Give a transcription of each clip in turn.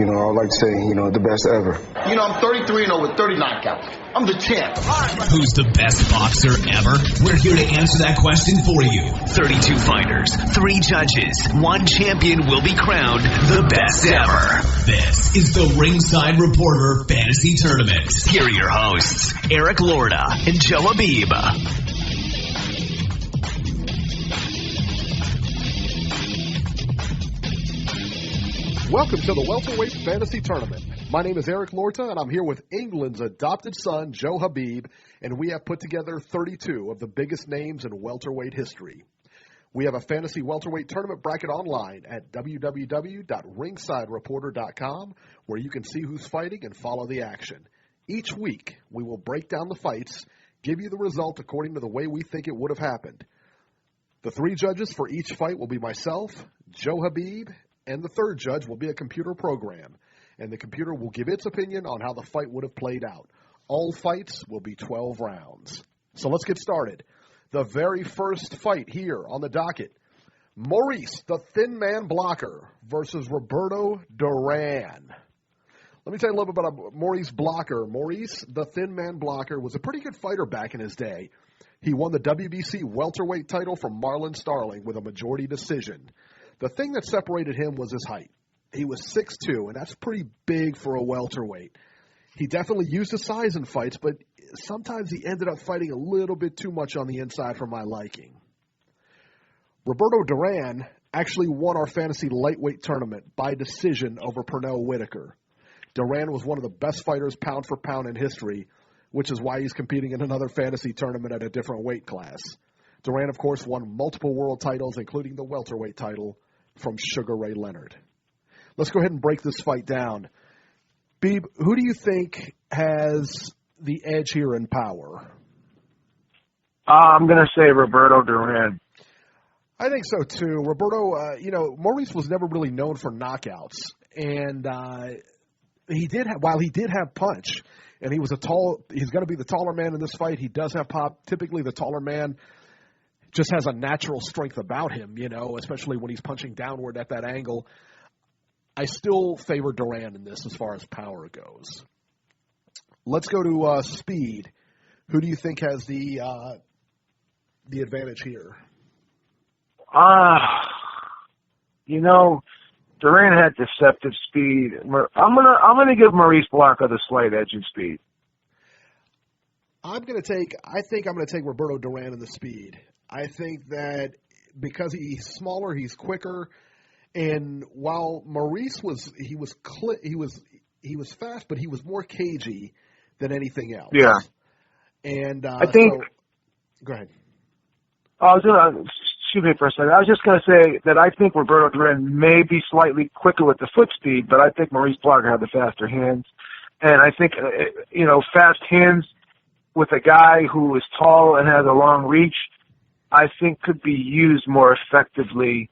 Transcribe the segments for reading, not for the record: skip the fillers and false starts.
I would like to say, the best ever. I'm 33-0 with 30 knockouts. I'm the champ. Who's the best boxer ever? We're here to answer that question for you. 32 fighters, 3 judges, 1 champion will be crowned the best ever. This is the Ringside Reporter Fantasy Tournament. Here are your hosts, Eric Lorda and Joe Habib. Welcome to the Welterweight Fantasy Tournament. My name is Eric Lorta, and I'm here with England's adopted son, Joe Habib, and we have put together 32 of the biggest names in welterweight history. We have a Fantasy Welterweight Tournament bracket online at www.ringsidereporter.com, where you can see who's fighting and follow the action. Each week, we will break down the fights, give you the result according to the way we think it would have happened. The 3 judges for each fight will be myself, Joe Habib, and the third judge will be a computer program, and the computer will give its opinion on how the fight would have played out. All fights will be 12 rounds. So let's get started. The very first fight here on the docket, Maurice, the Thin Man Blocker, versus Roberto Duran. Let me tell you a little bit about Maurice Blocker. Maurice, the Thin Man Blocker, was a pretty good fighter back in his day. He won the WBC welterweight title from Marlon Starling with a majority decision. The thing that separated him was his height. He was 6'2", and that's pretty big for a welterweight. He definitely used his size in fights, but sometimes he ended up fighting a little bit too much on the inside for my liking. Roberto Duran actually won our fantasy lightweight tournament by decision over Pernell Whitaker. Duran was one of the best fighters pound for pound in history, which is why he's competing in another fantasy tournament at a different weight class. Duran, of course, won multiple world titles, including the welterweight title from Sugar Ray Leonard. Let's go ahead and break this fight down. Beeb, who do you think has the edge here in power? I'm going to say Roberto Duran. I think so, too. Roberto, Maurice was never really known for knockouts. And he did have punch, and he's going to be the taller man in this fight. He does have pop. Typically, the taller man just has a natural strength about him, especially when he's punching downward at that angle. I still favor Duran in this as far as power goes. Let's go to speed. Who do you think has the advantage here? Duran had deceptive speed. I'm gonna give Maurice Blocker the slight edge in speed. I think I'm gonna take Roberto Duran in the speed. I think that because he's smaller, he's quicker, and while Maurice was fast, but he was more cagey than anything else. Yeah, and I think. Go ahead. Excuse me for a second. I was just going to say that I think Roberto Duran may be slightly quicker with the foot speed, but I think Maurice Blocker had the faster hands, and I think fast hands with a guy who is tall and has a long reach, I think could be used more effectively,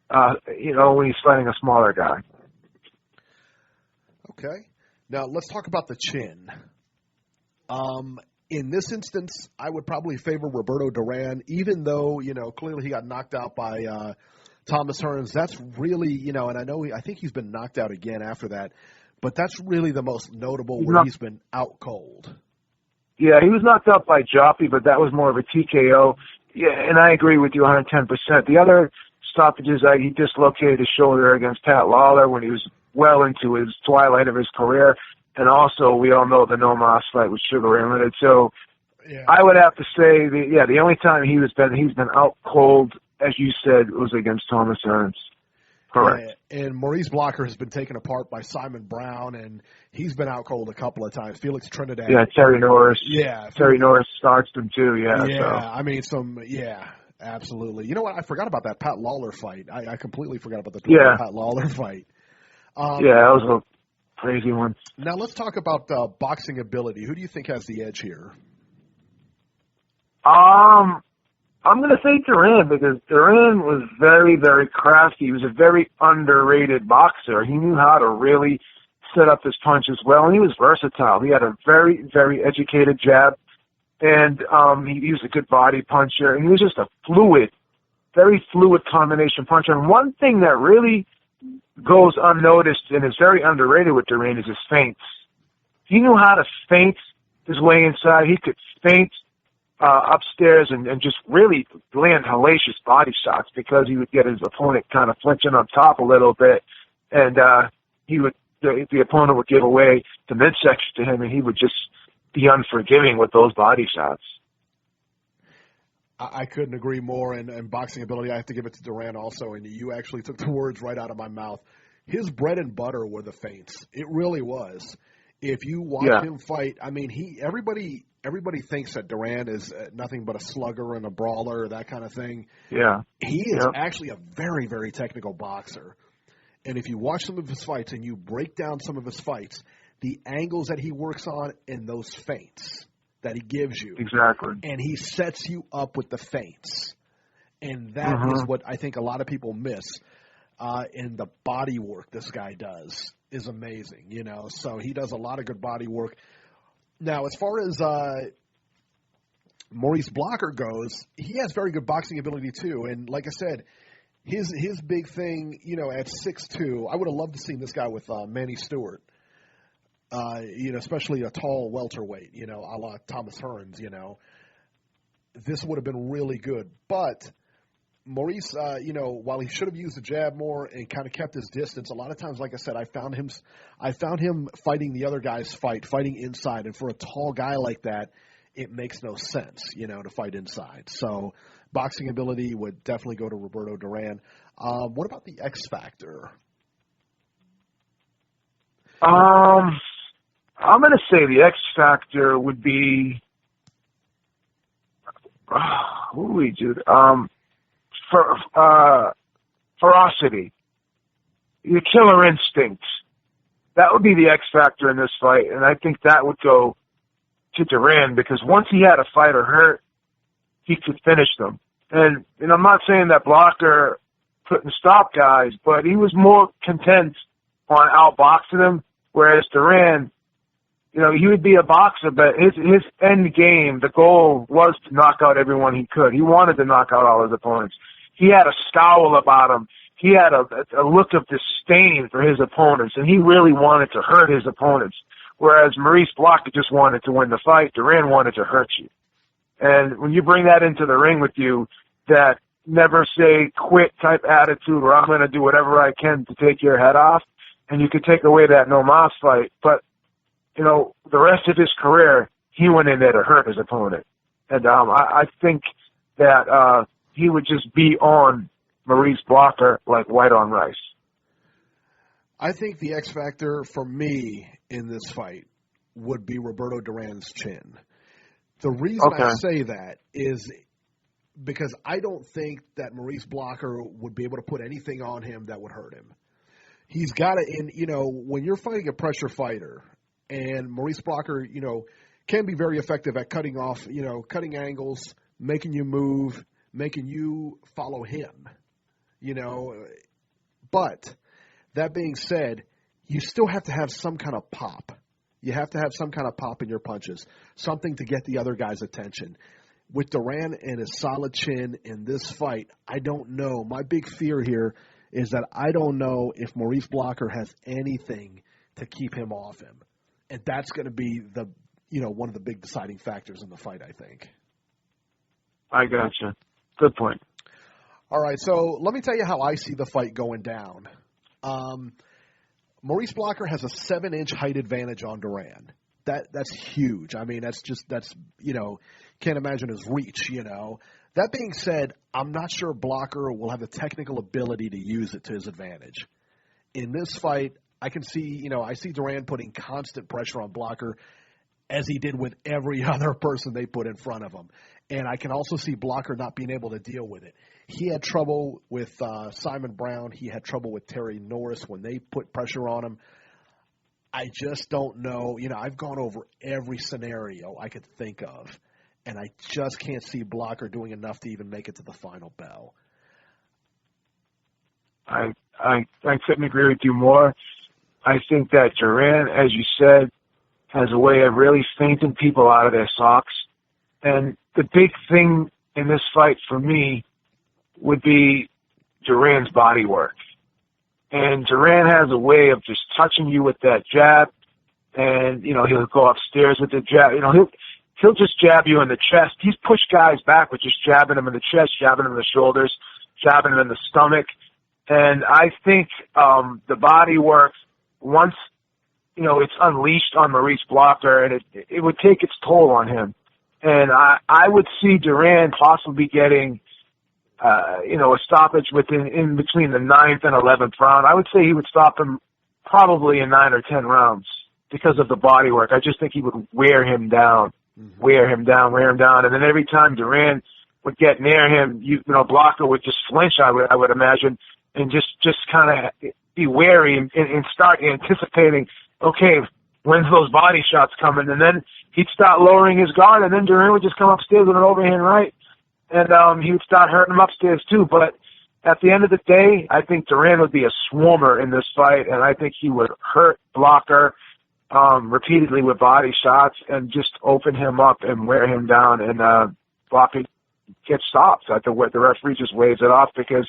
when he's fighting a smaller guy. Okay. Now, let's talk about the chin. In this instance, I would probably favor Roberto Duran, even though, clearly he got knocked out by Thomas Hearns. That's really, and I think he's been knocked out again after that, but that's really the most notable where he's been out cold. Yeah, he was knocked out by Joppy, but that was more of a TKO. Yeah, and I agree with you 110%. The other stoppages, he dislocated his shoulder against Pat Lawler when he was well into his twilight of his career. And also, we all know the No Mas fight with Sugar Ray Leonard. So, yeah. I would have to say, the only time he's been out cold, as you said, was against Thomas Hearns. Correct. And Maurice Blocker has been taken apart by Simon Brown, and he's been out cold a couple of times. Felix Trinidad. Yeah, Terry Norris. Yeah. Terry Norris starched him too, yeah. Yeah, so. Absolutely. You know what? I forgot about that Pat Lawler fight. I completely forgot about the Pat Lawler fight. That was a crazy one. Now let's talk about boxing ability. Who do you think has the edge here? I'm going to say Duran, because Duran was very, very crafty. He was a very underrated boxer. He knew how to really set up his punches well, and he was versatile. He had a very, very educated jab, and he was a good body puncher, and he was just a very fluid combination puncher. And one thing that really goes unnoticed and is very underrated with Duran is his feints. He knew how to feint his way inside. He could feint upstairs and just really land hellacious body shots because he would get his opponent kind of flinching on top a little bit, and the opponent would give away the midsection to him, and he would just be unforgiving with those body shots. I couldn't agree more, and boxing ability, I have to give it to Duran also, and you actually took the words right out of my mouth. His bread and butter were the feints. It really was. If you watch him fight, I mean, everybody thinks that Duran is nothing but a slugger and a brawler, that kind of thing. Yeah. He is actually a very, very technical boxer. And if you watch some of his fights and you break down some of his fights, the angles that he works on and those feints that he gives you. Exactly. And he sets you up with the feints. And that is what I think a lot of people miss. In the body work this guy does is amazing, you know. So he does a lot of good body work. Now, as far as Maurice Blocker goes, he has very good boxing ability too. And like I said, his big thing, you know, at 6'2", I would have loved to see this guy with Manny Stewart. You know, especially a tall welterweight, you know, a la Thomas Hearns, you know. This would have been really good. But Maurice, you know, while he should have used the jab more and kind of kept his distance, a lot of times, like I said, I found him fighting the other guy's fighting inside. And for a tall guy like that, it makes no sense, you know, to fight inside. So boxing ability would definitely go to Roberto Duran. What about the X Factor? I'm going to say the X Factor would be who do we do? Ferocity, the killer instinct. That would be the X Factor in this fight, and I think that would go to Duran because once he had a fighter hurt, he could finish them. And I'm not saying that Blocker couldn't stop guys, but he was more content on outboxing them, whereas Duran, you know, he would be a boxer, but his end game, the goal was to knock out everyone he could. He wanted to knock out all his opponents. He had a scowl about him. He had a look of disdain for his opponents, and he really wanted to hurt his opponents. Whereas Maurice Blocker just wanted to win the fight. Duran wanted to hurt you. And when you bring that into the ring with you, that never say quit type attitude where I'm going to do whatever I can to take your head off, and you could take away that no mas fight. But, you know, the rest of his career, he went in there to hurt his opponent. And I think that he would just be on Maurice Blocker like white on rice. I think the X Factor for me in this fight would be Roberto Duran's chin. The reason I say that is because I don't think that Maurice Blocker would be able to put anything on him that would hurt him. He's got to, and you know, when you're fighting a pressure fighter, and Maurice Blocker, you know, can be very effective at cutting off, you know, cutting angles, making you move, making you follow him, you know. But that being said, you still have to have some kind of pop. You have to have some kind of pop in your punches, something to get the other guy's attention. With Duran and his solid chin in this fight, I don't know. My big fear here is that I don't know if Maurice Blocker has anything to keep him off him. And that's going to be the, you know, one of the big deciding factors in the fight, I think. I gotcha. Good point. All right, so let me tell you how I see the fight going down. Maurice Blocker has a 7-inch height advantage on Duran. That's huge. I mean, that's you know, can't imagine his reach, you know. That being said, I'm not sure Blocker will have the technical ability to use it to his advantage. In this fight, I can see, you know, I see Duran putting constant pressure on Blocker as he did with every other person they put in front of him. And I can also see Blocker not being able to deal with it. He had trouble with Simon Brown. He had trouble with Terry Norris when they put pressure on him. I just don't know. You know, I've gone over every scenario I could think of, and I just can't see Blocker doing enough to even make it to the final bell. I couldn't agree with you more. I think that Duran, as you said, has a way of really fainting people out of their socks. And the big thing in this fight for me would be Duran's body work. And Duran has a way of just touching you with that jab, and, you know, he'll go upstairs with the jab. You know, he'll just jab you in the chest. He's pushed guys back with just jabbing them in the chest, jabbing them in the shoulders, jabbing them in the stomach. And I think the body work, once, you know, it's unleashed on Maurice Blocker, and it would take its toll on him. And I would see Duran possibly getting, you know, a stoppage in between the 9th and 11th round. I would say he would stop him probably in 9 or 10 rounds because of the body work. I just think he would wear him down, wear him down. And then every time Duran would get near him, you know, Blocker would just flinch, I would imagine, and just kind of be wary and start anticipating, okay, when's those body shots coming? And then he'd start lowering his guard, and then Duran would just come upstairs with an overhand right, and he would start hurting him upstairs too. But at the end of the day, I think Duran would be a swarmer in this fight, and I think he would hurt Blocker repeatedly with body shots and just open him up and wear him down, and Blocker gets stopped. The referee just waves it off because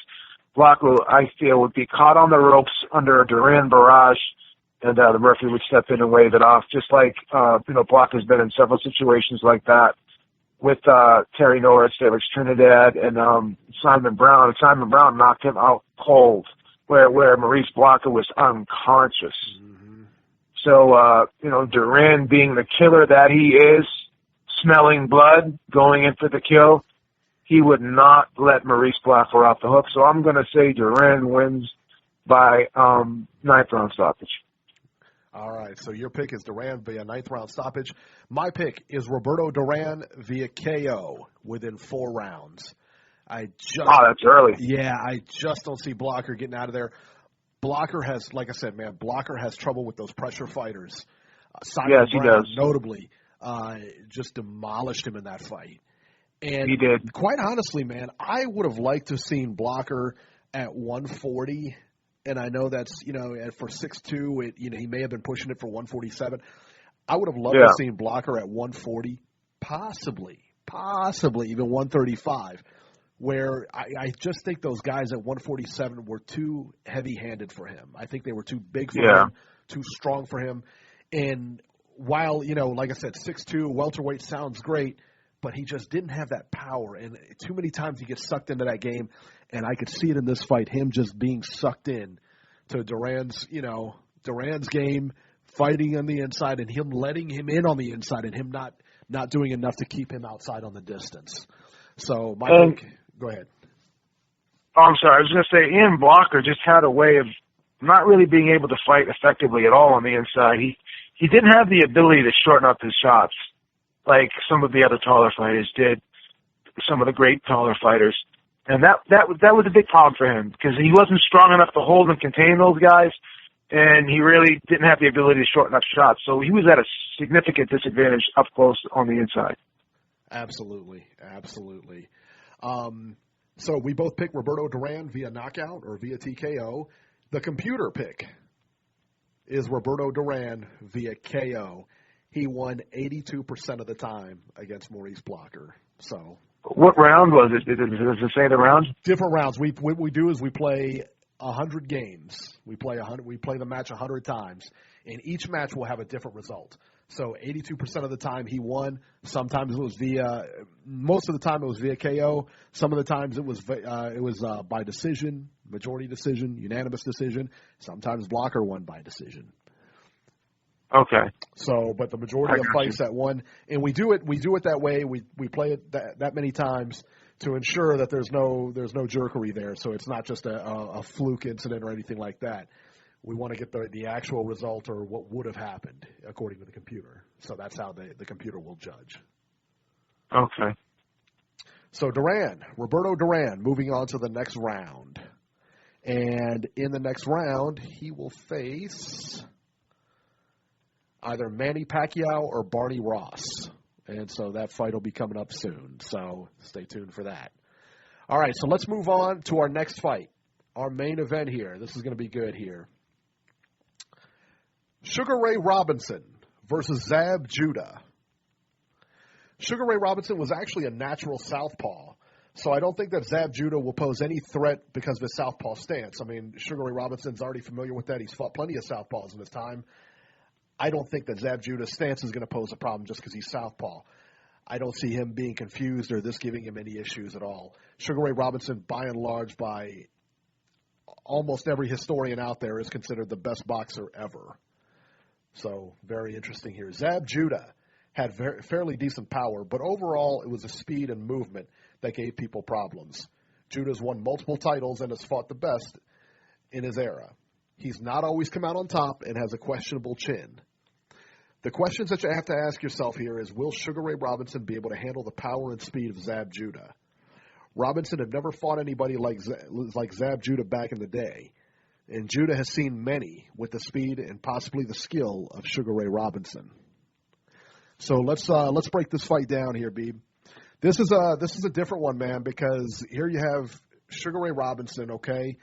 Blocker, I feel, would be caught on the ropes under a Duran barrage, and the referee would step in and wave it off, just like, you know, Blocker's been in several situations like that with Terry Norris, Felix Trinidad, and Simon Brown. Simon Brown knocked him out cold, where Maurice Blocker was unconscious. So, you know, Duran, being the killer that he is, smelling blood, going in for the kill, he would not let Maurice Blocker off the hook. So I'm going to say Duran wins by 9th round stoppage. All right, so your pick is Duran via 9th round stoppage. My pick is Roberto Duran via KO within 4 rounds. That's early. Yeah, I just don't see Blocker getting out of there. Blocker has, like I said, man, Blocker has trouble with those pressure fighters. Simon Brown, he does. Notably, just demolished him in that fight. And he did. Quite honestly, man, I would have liked to have seen Blocker at 140. And I know that's, you know, for 6'2", you know, he may have been pushing it for 147. I would have loved to have seen Blocker at 140, possibly even 135, where I just think those guys at 147 were too heavy-handed for him. I think they were too big for him, too strong for him. And while, you know, like I said, 6'2", welterweight sounds great, but he just didn't have that power. And too many times he gets sucked into that game. And I could see it in this fight, him just being sucked in to Duran's game, fighting on the inside, and him letting him in on the inside, and him not doing enough to keep him outside on the distance. So my pick, go ahead. Oh, I'm sorry. I was going to say, Ian Blocker just had a way of not really being able to fight effectively at all on the inside. He didn't have the ability to shorten up his shots like some of the other taller fighters did, some of the great taller fighters. And that was a big problem for him because he wasn't strong enough to hold and contain those guys, and he really didn't have the ability to shorten up shots. So he was at a significant disadvantage up close on the inside. Absolutely. So we both pick Roberto Duran via knockout or via TKO. The computer pick is Roberto Duran via KO. He won 82% of the time against Maurice Blocker. So. What round was it? Does it say the round? Different rounds. What we do is we play 100 games. We play the match 100 times, and each match will have a different result. So 82% of the time he won. Sometimes it was most of the time it was via KO. Some of the times it was by decision, majority decision, unanimous decision. Sometimes Blocker won by decision. Okay. So, but the majority of fights that won, and we do it that way. We play it that many times to ensure that there's no jerkery there. So it's not just a fluke incident or anything like that. We want to get the actual result or what would have happened according to the computer. So that's how the computer will judge. Okay. So Roberto Duran, moving on to the next round, and in the next round he will face either Manny Pacquiao or Barney Ross. And so that fight will be coming up soon. So stay tuned for that. All right, so let's move on to our next fight, our main event here. This is going to be good here. Sugar Ray Robinson versus Zab Judah. Sugar Ray Robinson was actually a natural southpaw, So I don't think that Zab Judah will pose any threat because of his southpaw stance. I mean, Sugar Ray Robinson's already familiar with that. He's fought plenty of southpaws in his time. I don't think that Zab Judah's stance is going to pose a problem just because he's southpaw. I don't see him being confused or this giving him any issues at all. Sugar Ray Robinson, by and large, by almost every historian out there, is considered the best boxer ever. So very interesting here. Zab Judah had fairly decent power, but overall it was the speed and movement that gave people problems. Judah's won multiple titles and has fought the best in his era. He's not always come out on top and has a questionable chin. The questions that you have to ask yourself here is, will Sugar Ray Robinson be able to handle the power and speed of Zab Judah? Robinson had never fought anybody like Zab Judah back in the day, and Judah has seen many with the speed and possibly the skill of Sugar Ray Robinson. So let's break this fight down here, Beeb. This is a different one, man, because here you have Sugar Ray Robinson, okay?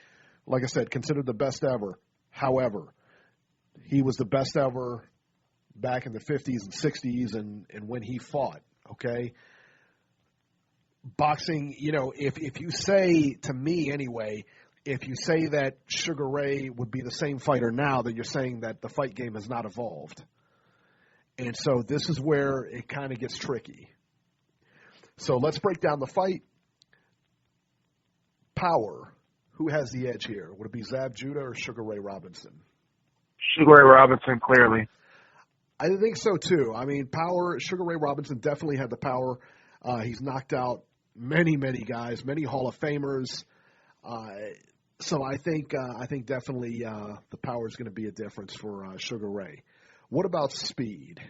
Like I said, considered the best ever. However, he was the best ever back in the 50s and 60s and when he fought, okay? Boxing, if you say, to me anyway, if you say that Sugar Ray would be the same fighter now, then you're saying that the fight game has not evolved. And so this is where it kind of gets tricky. So let's break down the fight. Power. Who has the edge here? Would it be Zab Judah or Sugar Ray Robinson? Sugar Ray Robinson, clearly. I think so, too. I mean, power, Sugar Ray Robinson definitely had the power. He's knocked out many, many guys, many Hall of Famers. So I think definitely the power is going to be a difference for Sugar Ray. What about speed?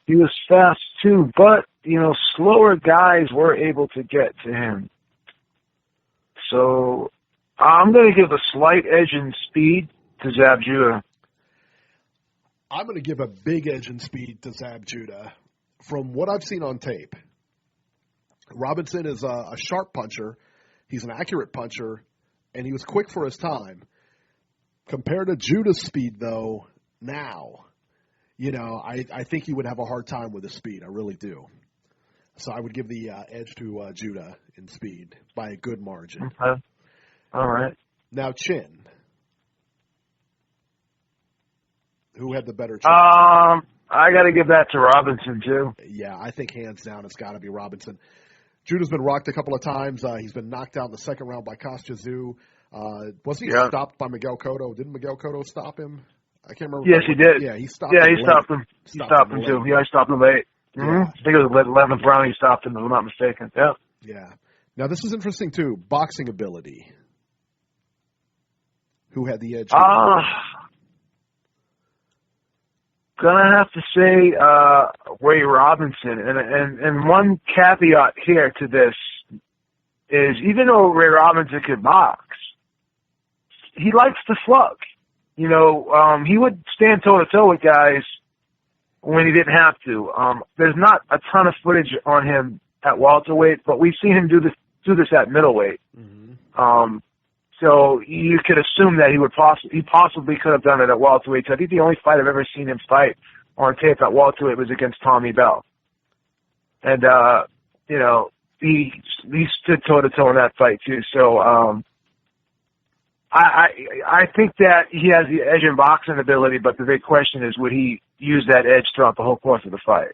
He was fast too, but slower guys were able to get to him. So I'm going to give a slight edge in speed to Zab Judah. I'm going to give a big edge in speed to Zab Judah. From what I've seen on tape, Robinson is a sharp puncher. He's an accurate puncher, and he was quick for his time. Compared to Judah's speed, though, now, I think he would have a hard time with his speed. I really do. So I would give the edge to Judah in speed by a good margin. Okay. All right. Now, chin. Who had the better chin? I got to give that to Robinson, too. Yeah, I think hands down it's got to be Robinson. Judah's been rocked a couple of times. He's been knocked out in the second round by Kostya Tszyu. Wasn't he stopped by Miguel Cotto? Didn't Miguel Cotto stop him? I can't remember. Yes, he did. Yeah, he stopped him. Yeah, he stopped him. He stopped him, too. Yeah, he stopped him late. Mm-hmm. Yeah. I think it was the 11th round he stopped him, if I'm not mistaken. Yeah. Yeah. Now, this is interesting, too. Boxing ability. Who had the edge? Gonna have to say Ray Robinson. And one caveat here to this is, even though Ray Robinson could box, he likes to slug. He would stand toe-to-toe with guys when he didn't have to. There's not a ton of footage on him at welterweight, but we've seen him do this at middleweight. Mm-hmm. So you could assume that he possibly could have done it at welterweight. So I think the only fight I've ever seen him fight on tape at welterweight was against Tommy Bell, and he stood toe to toe in that fight too. So I think that he has the edge in boxing ability, but the big question is, would he use that edge throughout the whole course of the fight?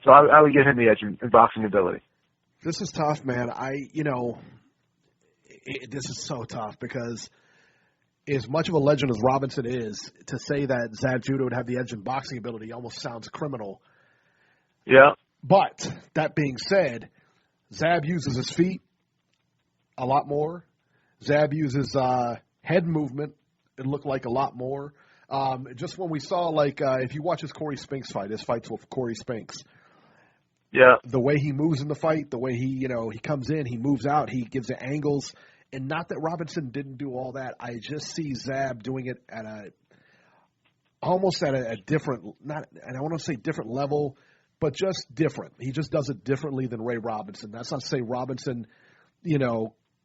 So I would give him the edge in boxing ability. This is tough, man. This is so tough because as much of a legend as Robinson is, to say that Zab Judah would have the edge in boxing ability almost sounds criminal. Yeah. But that being said, Zab uses his feet a lot more. Zab uses head movement. It looked like a lot more. Just when we saw, if you watch his Corey Spinks fight, his fights with Corey Spinks, yeah, the way he moves in the fight, the way he comes in, he moves out, he gives it angles. And not that Robinson didn't do all that. I just see Zab doing it at almost at a different, and I want to say different level, but just different. He just does it differently than Ray Robinson. That's not to say Robinson,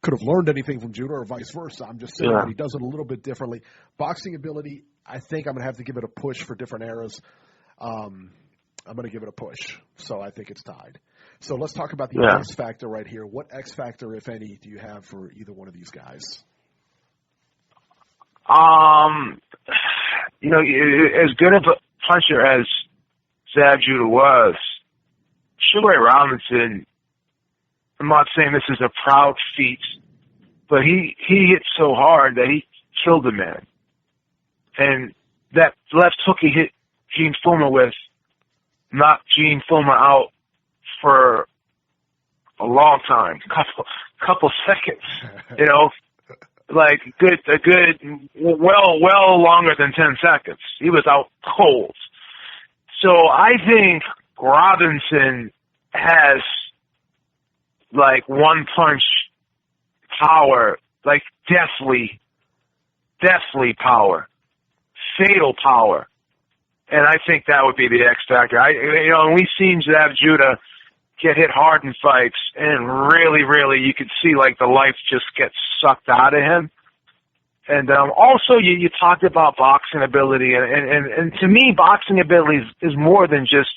could have learned anything from Judah or vice versa. I'm just saying that he does it a little bit differently. Boxing ability, I think I'm going to have to give it a push for different eras. I'm going to give it a push. So I think it's tied. So let's talk about the X factor right here. What X factor, if any, do you have for either one of these guys? You know, as good of a puncher as Zab Judah was, Sugar Ray Robinson, I'm not saying this is a proud feat, but he hit so hard that he killed a man. And that left hook he hit Gene Fullmer with knocked Gene Fullmer out for a long time, couple seconds, you know, like well longer than 10 seconds. He was out cold. So I think Robinson has like one punch power, like deathly power, fatal power. And I think that would be the X factor. And we've seen Zab Judah get hit hard in fights, and really, you could see like the life just gets sucked out of him. And also, you talked about boxing ability, and to me, boxing ability is more than just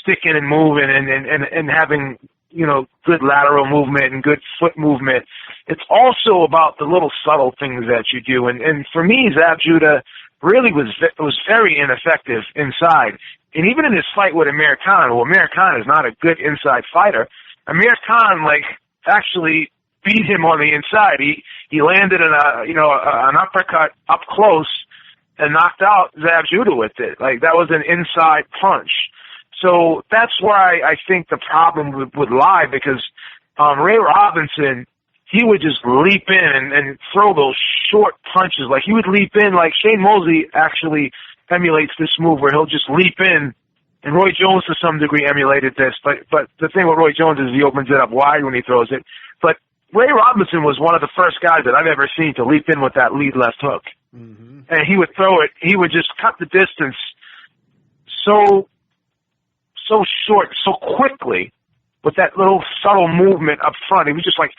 sticking and moving and having, you know, good lateral movement and good foot movement. It's also about the little subtle things that you do. And for me, Zab Judah really was very ineffective inside. And even in his fight with Amir Khan, well, Amir Khan is not a good inside fighter. Amir Khan, like, actually beat him on the inside. He landed an uppercut up close and knocked out Zab Judah with it. Like, that was an inside punch. So that's where I think the problem would lie, because Ray Robinson, he would just leap in and throw those short punches. Like, he would leap in, like Shane Mosley actually emulates this move where he'll just leap in, and Roy Jones to some degree emulated this, but the thing with Roy Jones is he opens it up wide when he throws it. But Ray Robinson was one of the first guys that I've ever seen to leap in with that lead left hook. Mm-hmm. And he would throw it, he would just cut the distance so short, so quickly, with that little subtle movement up front. He would just like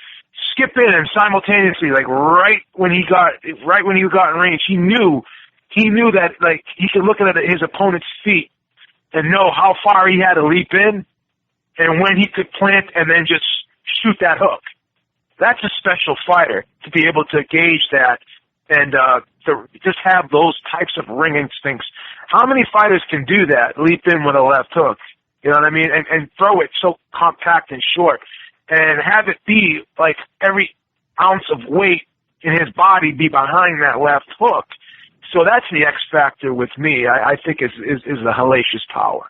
skip in and simultaneously, like right when he got in range, he knew that like he could look at his opponent's feet and know how far he had to leap in and when he could plant and then just shoot that hook. That's a special fighter, to be able to gauge that and to just have those types of ring instincts. How many fighters can do that, leap in with a left hook? You know what I mean? And throw it so compact and short, and have it be like every ounce of weight in his body be behind that left hook. So that's the X factor with me. I think is the hellacious power.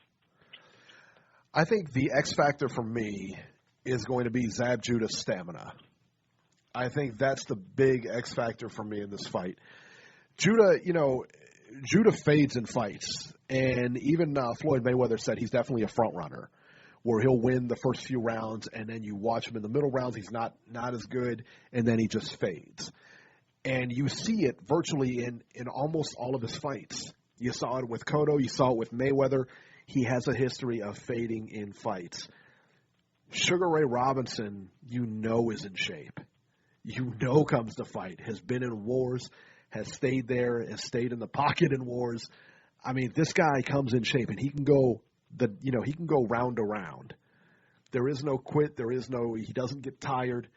I think the X factor for me is going to be Zab Judah's stamina. I think that's the big X factor for me in this fight. Judah fades in fights, and even Floyd Mayweather said he's definitely a front runner, where he'll win the first few rounds, and then you watch him in the middle rounds, he's not as good, and then he just fades. And you see it virtually in almost all of his fights. You saw it with Cotto, you saw it with Mayweather. He has a history of fading in fights. Sugar Ray Robinson, is in shape. Comes to fight, has been in wars, has stayed there, has stayed in the pocket in wars. I mean, this guy comes in shape, and he can go round to round. There is no quit. He doesn't get tired.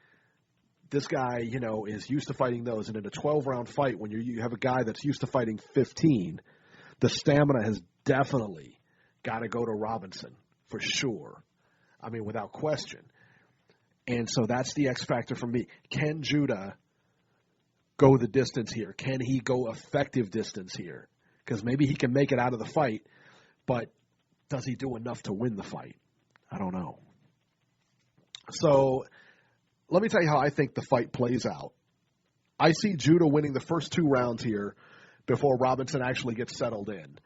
This guy, is used to fighting those. And in a 12-round fight, when you have a guy that's used to fighting 15, the stamina has definitely got to go to Robinson for sure. I mean, without question. And so that's the X factor for me. Can Judah go the distance here? Can he go effective distance here? Because maybe he can make it out of the fight, but does he do enough to win the fight? I don't know. So let me tell you how I think the fight plays out. I see Judah winning the first 2 rounds here before Robinson actually gets settled in.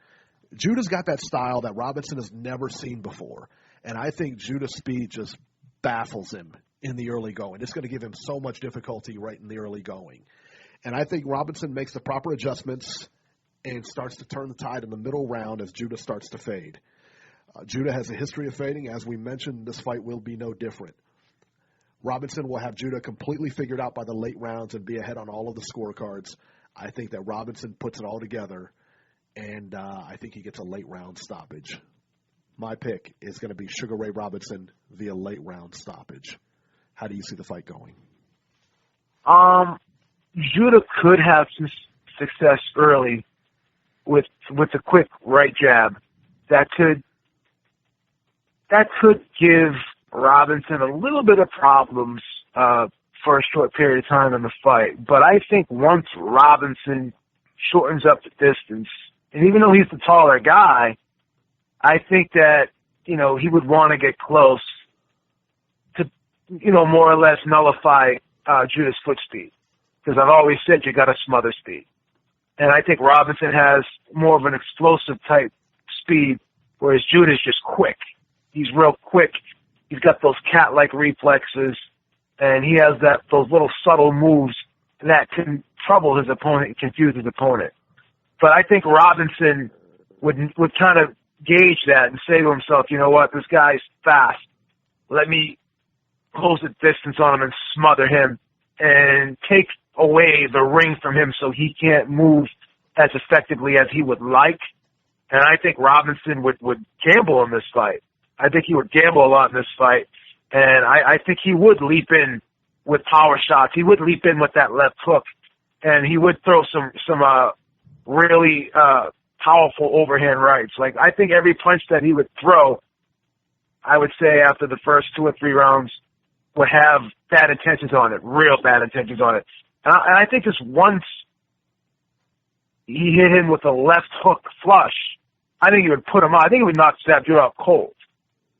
Judah's got that style that Robinson has never seen before, and I think Judah's speed just baffles him in the early going. It's going to give him so much difficulty right in the early going. And I think Robinson makes the proper adjustments and starts to turn the tide in the middle round as Judah starts to fade. Judah has a history of fading. As we mentioned, this fight will be no different. Robinson will have Judah completely figured out by the late rounds and be ahead on all of the scorecards. I think that Robinson puts it all together, and I think he gets a late round stoppage. My pick is going to be Sugar Ray Robinson via late round stoppage. How do you see the fight going? Judah could have some success early with a quick right jab. That could give Robinson a little bit of problems for a short period of time in the fight. But I think once Robinson shortens up the distance, and even though he's the taller guy, I think that, he would want to get close to, more or less nullify Judah's foot speed. Because I've always said you got to smother speed. And I think Robinson has more of an explosive type speed, whereas Judah's just quick. He's real quick. He's got those cat-like reflexes, and he has those little subtle moves that can trouble his opponent and confuse his opponent. But I think Robinson would kind of gauge that and say to himself, you know what, this guy's fast. Let me close the distance on him and smother him and take away the ring from him so he can't move as effectively as he would like. And I think Robinson would gamble in this fight. I think he would gamble a lot in this fight. And I think he would leap in with power shots. He would leap in with that left hook. And he would throw some really powerful overhand rights. Like, I think every punch that he would throw, I would say after the first 2 or 3 rounds, would have bad intentions on it, real bad intentions on it. And I think just once he hit him with a left hook flush, I think he would put him out. I think he would knock Zab Judah out cold.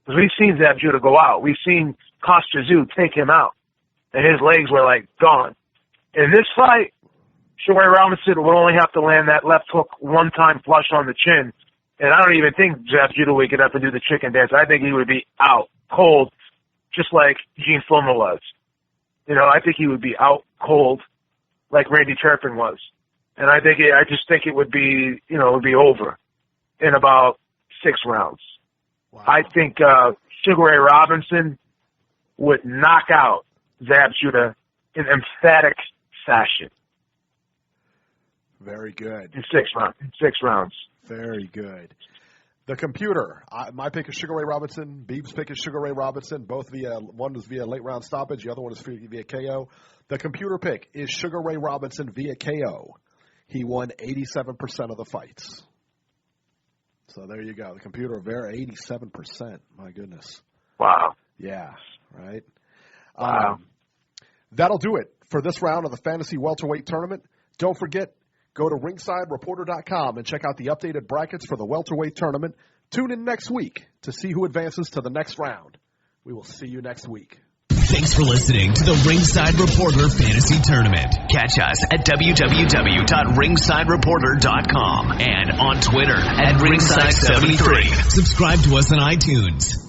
Because we've seen Zab Judah go out. We've seen Kostrazu take him out. And his legs were, gone. In this fight, Sugar Ray Robinson would only have to land that left hook one-time flush on the chin. And I don't even think Zab Judah would get up and do the chicken dance. I think he would be out cold, just like Gene Fullmer was. I think he would be out cold like Randy Turpin was. And I just think it would be, it would be over in about 6 rounds. Wow. I think Sugar Ray Robinson would knock out Zab Judah in emphatic fashion. Very good. In 6 rounds. Very good. The computer. My pick is Sugar Ray Robinson. Beeb's pick is Sugar Ray Robinson. One is via late round stoppage. The other one is via KO. The computer pick is Sugar Ray Robinson via KO. He won 87% of the fights. So there you go. The computer, 87%. My goodness. Wow. Yeah, right? Wow. That'll do it for this round of the Fantasy Welterweight Tournament. Don't forget, go to ringsidereporter.com and check out the updated brackets for the Welterweight Tournament. Tune in next week to see who advances to the next round. We will see you next week. Thanks for listening to the Ringside Reporter Fantasy Tournament. Catch us at www.ringsidereporter.com and on Twitter at Ringside73. Subscribe to us on iTunes.